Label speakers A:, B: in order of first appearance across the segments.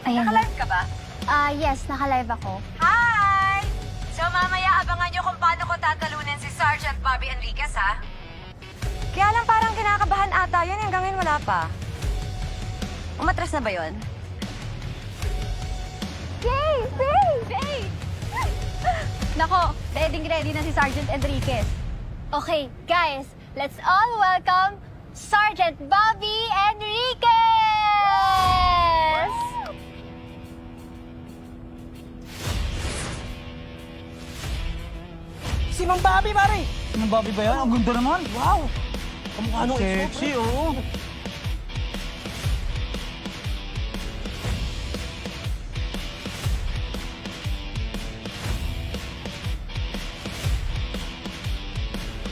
A: Ayan.
B: Naka-live ka ba?
A: Yes, naka-live ako.
B: Hi! So mamaya abangan nyo kung paano ko tatalunin si Sergeant Bobby Enriquez, ha? Kaya lang parang kinakabahan ata yun. Hanggang ngayon wala pa. Umatras na ba yun?
A: Yay! Yay! Nako, ready na si Sergeant Enriquez. Okay, guys, let's all welcome Sergeant Bobby Enriquez!
C: Si Mang Bobby, pare!
D: Ang Bobby ba yan? Ang ganda naman.
C: Wow! Kamukha nung
D: Sexy, oo.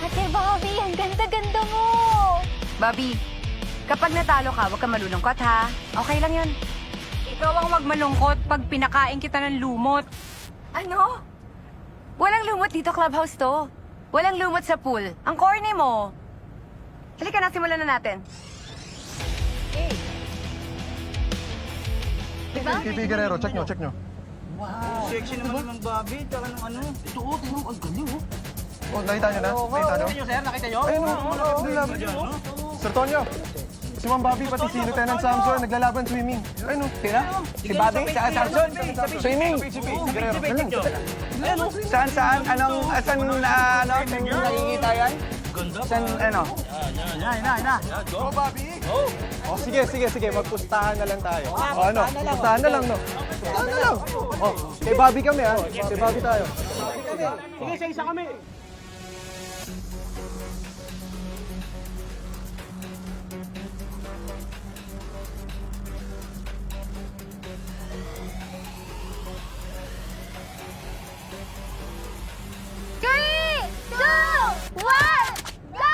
A: Ate Bobby, ang ganda-ganda mo!
B: Bobby, kapag natalo ka, huwag ka malulungkot, ha? Okay lang yun. Ikaw ang wag malungkot pag pinakain kita ng lumot. Ano? Walang lumot dito, clubhouse to. Walang lumot sa pool. Ang corny mo. Halika na, simulan na natin.
A: Diba?
E: KP Guerrero, check nyo.
D: Sexy naman ni Mang Bobby. Tsaka ng ano. Ito, oh, tingnan mo. Ang ganda, oh.
E: Oh, nakita nyo na? Nakita nyo?
D: Nakita nyo, sir? Nakita nyo?
E: Ayun, naglalaban. Sir Tonyo, si Mang Bobby pati si Lieutenant Samson naglalaban swimming. Ayun,
C: Sila? Si Bobby? Saka Samson? Swimming?
E: Guerrero. Ayun.
C: Saan? Asan na, nakikita yan? Saan, ano?
E: Oh, Bobby? Oh, sige. Magpustahan na lang tayo. Oh, ano? Pustahan na lang, no? Pustahan na lang. Oh, kay Bobby kami, ha? Kay Bobby tayo.
C: Sige, sa isa kami.
A: Three, two, one, go!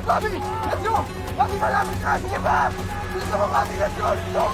E: Bobby, let's go! Bobby, malapit ka! Sige, Bob! Gusto mo, Bobby, let's go!